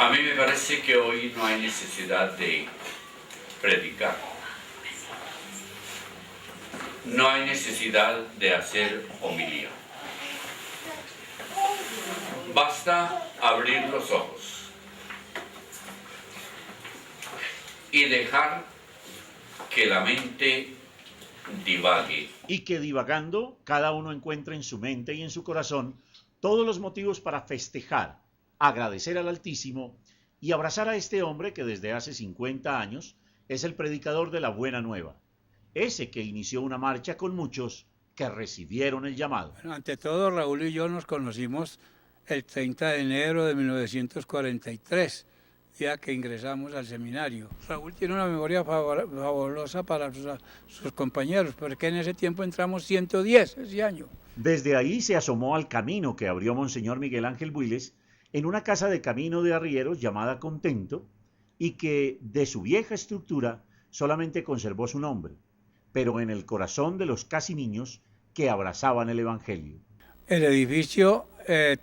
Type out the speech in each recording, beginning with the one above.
A mí me parece que hoy no hay necesidad de predicar. No hay necesidad de hacer homilía. Basta abrir los ojos y dejar que la mente divague. Y que divagando, cada uno encuentra en su mente y en su corazón todos los motivos para festejar, agradecer al Altísimo y abrazar a este hombre que desde hace 50 años es el predicador de la Buena Nueva, ese que inició una marcha con muchos que recibieron el llamado. Bueno, ante todo, Raúl y yo nos conocimos el 30 de enero de 1943, día que ingresamos al seminario. Raúl tiene una memoria fabulosa para sus compañeros, porque en ese tiempo entramos 110 ese año. Desde ahí se asomó al camino que abrió Monseñor Miguel Ángel Builes en una casa de camino de arrieros llamada Contento, y que de su vieja estructura solamente conservó su nombre, pero en el corazón de los casi niños que abrazaban el Evangelio. El edificio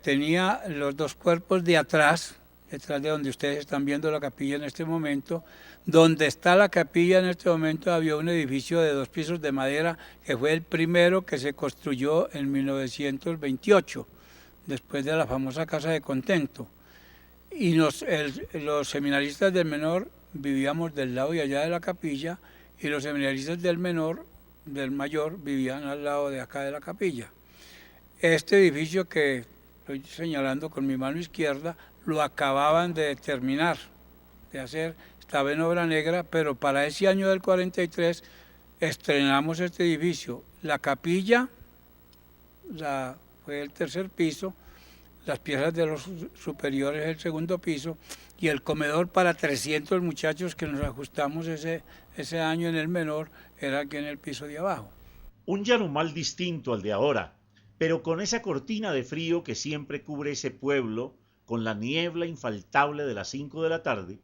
tenía los dos cuerpos de atrás, detrás de donde ustedes están viendo la capilla en este momento. Donde está la capilla en este momento había un edificio de 2 pisos de madera que fue el primero que se construyó en 1928, después de la famosa Casa de Contento. Y los seminaristas del menor vivíamos del lado y allá de la capilla, y los seminaristas del mayor vivían al lado de acá de la capilla. Este edificio que estoy señalando con mi mano izquierda lo acababan de terminar de hacer, estaba en obra negra, pero para ese año del 43 estrenamos este edificio. La capilla fue el 3er piso, las piezas de los superiores el 2º piso, y el comedor para 300 muchachos que nos ajustamos ese año en el menor era aquí en el piso de abajo. Un Yarumal distinto al de ahora, pero con esa cortina de frío que siempre cubre ese pueblo, con la niebla infaltable de las 5 de la tarde,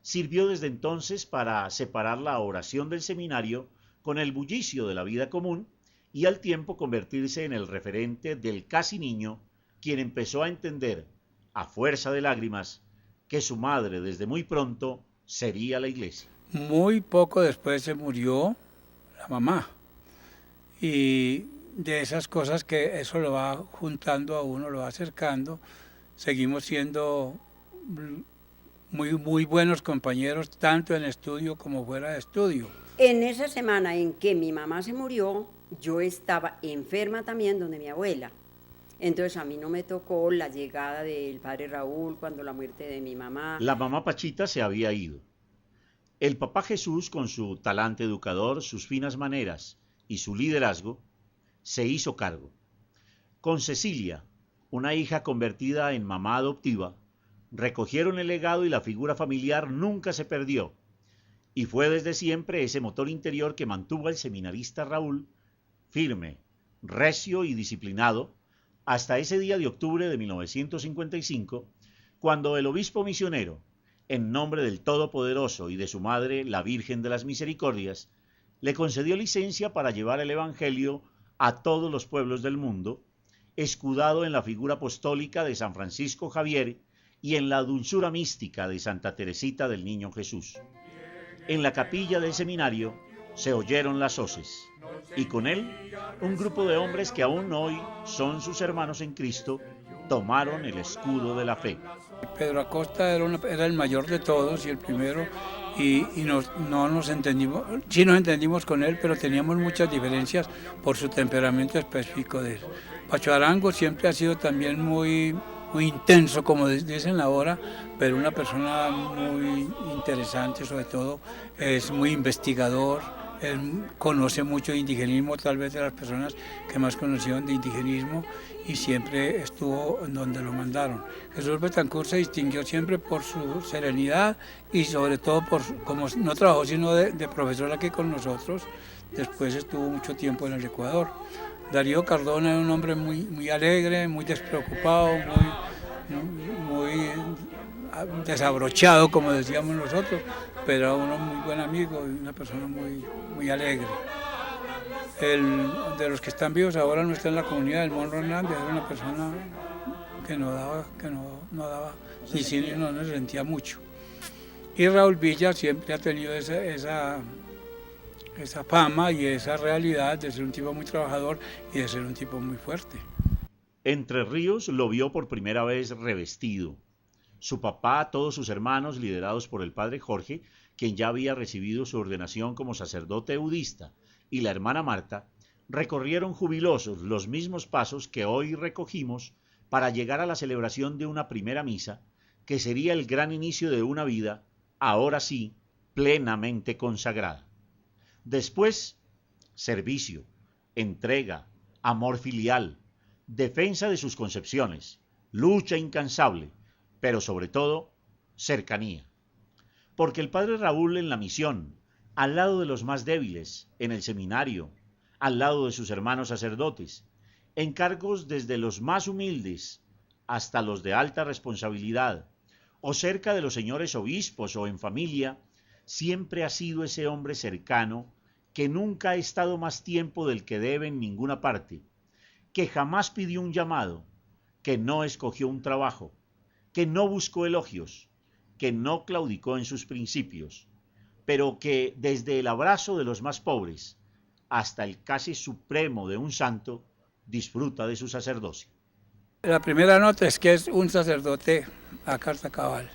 sirvió desde entonces para separar la oración del seminario con el bullicio de la vida común y al tiempo convertirse en el referente del casi niño, quien empezó a entender, a fuerza de lágrimas, que su madre desde muy pronto sería la iglesia. Muy poco después se murió la mamá, y de esas cosas que eso lo va juntando a uno, lo va acercando. Seguimos siendo muy buenos compañeros, tanto en estudio como fuera de estudio. En esa semana en que mi mamá se murió, yo estaba enferma también donde mi abuela. Entonces a mí no me tocó la llegada del padre Raúl cuando la muerte de mi mamá. La mamá Pachita se había ido. El papá Jesús, con su talante educador, sus finas maneras y su liderazgo, se hizo cargo. Con Cecilia, una hija convertida en mamá adoptiva, recogieron el legado y la figura familiar nunca se perdió, y fue desde siempre ese motor interior que mantuvo al seminarista Raúl firme, recio y disciplinado hasta ese día de octubre de 1955, cuando el obispo misionero, en nombre del Todopoderoso y de su madre, la Virgen de las Misericordias, le concedió licencia para llevar el Evangelio a todos los pueblos del mundo, escudado en la figura apostólica de San Francisco Javier y en la dulzura mística de Santa Teresita del Niño Jesús. En la capilla del seminario se oyeron las hoces, y con él un grupo de hombres que aún hoy son sus hermanos en Cristo, tomaron el escudo de la fe. Pedro Acosta era el mayor de todos y el primero, y no nos entendimos, sí nos entendimos con él, pero teníamos muchas diferencias por su temperamento específico de él. Pacho Arango siempre ha sido también muy intenso, como dicen ahora, pero una persona muy interesante, sobre todo es muy investigador. Él conoce mucho de indigenismo, tal vez de las personas que más conocieron de indigenismo, y siempre estuvo donde lo mandaron. Jesús Betancourt se distinguió siempre por su serenidad y sobre todo como no trabajó sino de profesor aquí con nosotros, después estuvo mucho tiempo en el Ecuador. Darío Cardona era un hombre muy alegre, muy despreocupado, muy desabrochado, como decíamos nosotros, pero uno muy buen amigo y una persona muy alegre. De los que están vivos ahora no está en la comunidad, el Monro Hernández, era una persona que no daba ni cine, no se sentía mucho. Y Raúl Villa siempre ha tenido esa fama y esa realidad de ser un tipo muy trabajador y de ser un tipo muy fuerte. Entre Ríos lo vio por primera vez revestido. Su papá, todos sus hermanos, liderados por el padre Jorge, quien ya había recibido su ordenación como sacerdote budista, y la hermana Marta, recorrieron jubilosos los mismos pasos que hoy recogimos para llegar a la celebración de una primera misa, que sería el gran inicio de una vida, ahora sí, plenamente consagrada. Después, servicio, entrega, amor filial, defensa de sus concepciones, lucha incansable, pero sobre todo, cercanía. Porque el padre Raúl en la misión, al lado de los más débiles, en el seminario, al lado de sus hermanos sacerdotes, en cargos desde los más humildes hasta los de alta responsabilidad, o cerca de los señores obispos o en familia, siempre ha sido ese hombre cercano que nunca ha estado más tiempo del que debe en ninguna parte, que jamás pidió un llamado, que no escogió un trabajo, que no buscó elogios, que no claudicó en sus principios, pero que desde el abrazo de los más pobres hasta el casi supremo de un santo, disfruta de su sacerdocio. La primera nota es que es un sacerdote a carta cabal,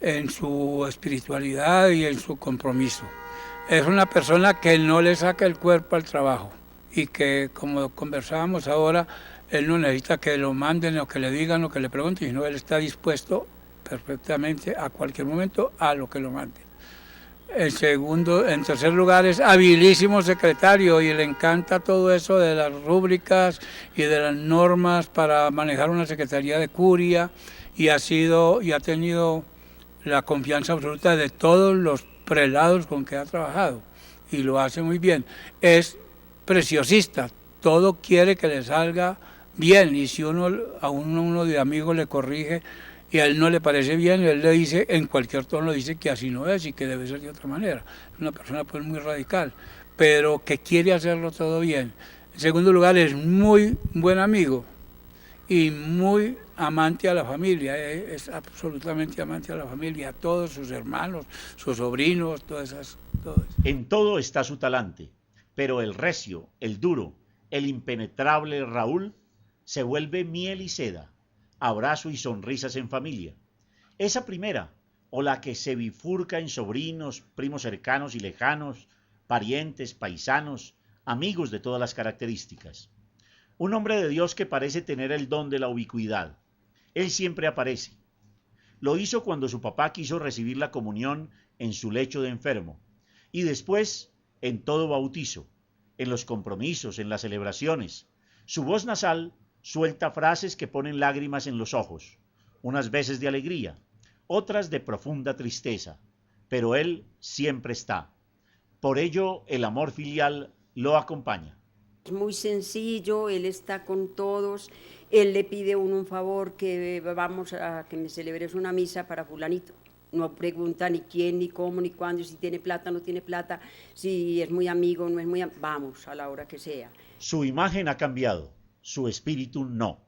en su espiritualidad y en su compromiso. Es una persona que no le saca el cuerpo al trabajo y que, como conversábamos ahora, él no necesita que lo manden o que le digan o que le pregunten, sino él está dispuesto perfectamente a cualquier momento a lo que lo manden. En tercer lugar, es habilísimo secretario y le encanta todo eso de las rúbricas y de las normas para manejar una secretaría de curia y ha tenido la confianza absoluta de todos los prelados con que ha trabajado y lo hace muy bien. Es preciosista, todo quiere que le salga bien y si uno de amigos le corrige y a él no le parece bien, él le dice, en cualquier tono dice que así no es y que debe ser de otra manera. Es una persona pues muy radical, pero que quiere hacerlo todo bien. En segundo lugar, es muy buen amigo y muy amante a la familia, es absolutamente amante a la familia, a todos sus hermanos, sus sobrinos, todo eso. En todo está su talante, pero el recio, el duro, el impenetrable Raúl se vuelve miel y seda, abrazo y sonrisas en familia. Esa primera, o la que se bifurca en sobrinos, primos cercanos y lejanos, parientes, paisanos, amigos de todas las características. Un hombre de Dios que parece tener el don de la ubicuidad. Él siempre aparece. Lo hizo cuando su papá quiso recibir la comunión en su lecho de enfermo, y después en todo bautizo, en los compromisos, en las celebraciones. Su voz nasal suelta frases que ponen lágrimas en los ojos, unas veces de alegría, otras de profunda tristeza, pero él siempre está. Por ello, el amor filial lo acompaña. Es muy sencillo, él está con todos, él le pide a uno un favor, que vamos a que me celebres una misa para fulanito. No pregunta ni quién, ni cómo, ni cuándo, si tiene plata, no tiene plata, si es muy amigo, no es muy amigo, vamos a la hora que sea. Su imagen ha cambiado, su espíritu no.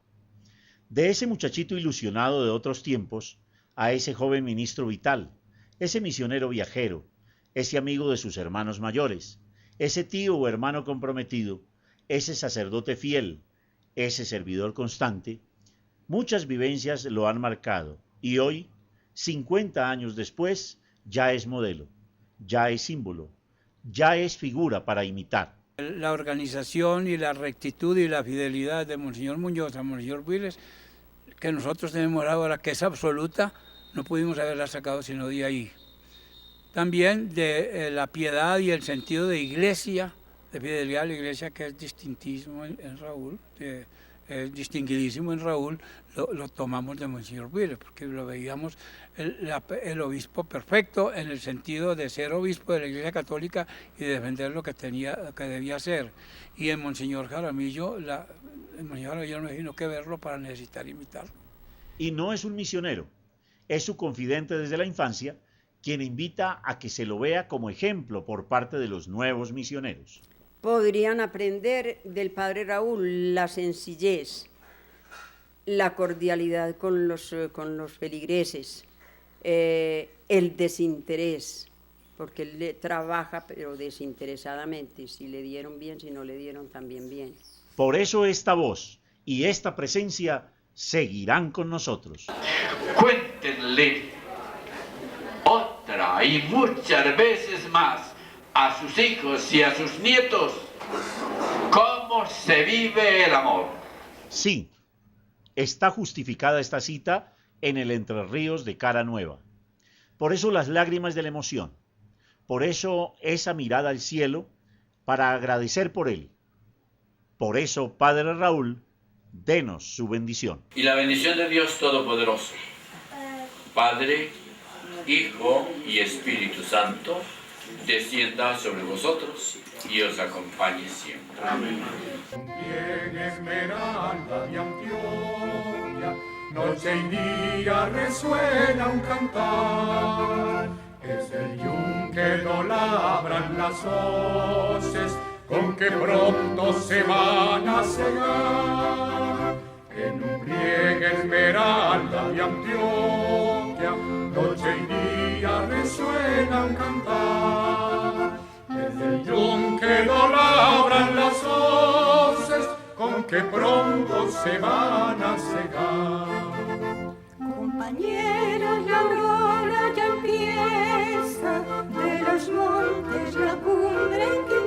De ese muchachito ilusionado de otros tiempos, a ese joven ministro vital, ese misionero viajero, ese amigo de sus hermanos mayores, ese tío o hermano comprometido, ese sacerdote fiel, ese servidor constante, muchas vivencias lo han marcado y hoy, 50 años después, ya es modelo, ya es símbolo, ya es figura para imitar. La organización y la rectitud y la fidelidad de Monseñor Muñoz a Monseñor Viles, que nosotros tenemos ahora, que es absoluta, no pudimos haberla sacado sino de ahí. También de la piedad y el sentido de iglesia, de fidelidad a la iglesia, que es distintísimo en Raúl, es distinguidísimo en Raúl, lo tomamos de Monseñor Viles, porque lo veíamos el obispo perfecto en el sentido de ser obispo de la Iglesia Católica y defender lo que debía ser. Y en Monseñor Jaramillo, no imagino que verlo para necesitar imitarlo. Y no es un misionero, es su confidente desde la infancia, quien invita a que se lo vea como ejemplo por parte de los nuevos misioneros. Podrían aprender del padre Raúl la sencillez, la cordialidad con los feligreses, el desinterés, porque él trabaja pero desinteresadamente, si le dieron bien, si no le dieron también bien. Por eso esta voz y esta presencia seguirán con nosotros. Cuéntenle otra y muchas veces más a sus hijos y a sus nietos cómo se vive el amor. Sí, está justificada esta cita en el Entre Ríos de Cara Nueva. Por eso las lágrimas de la emoción, por eso esa mirada al cielo para agradecer por él. Por eso, Padre Raúl, denos su bendición. Y la bendición de Dios Todopoderoso, Padre, Hijo y Espíritu Santo, descienda sobre vosotros y os acompañe siempre. Amén. Bien Esmeralda de Antioquia, noche y día resuena un cantar. Es el yunque no labran las hoces, con que pronto se van a cegar. En un pliegue Esmeralda de Antioquia, noche y día resuena un cantar. Es el yunque no labran las hoces, con que pronto se van a cegar. Compañeros, la aurora ya empieza, de los montes la cumbre en que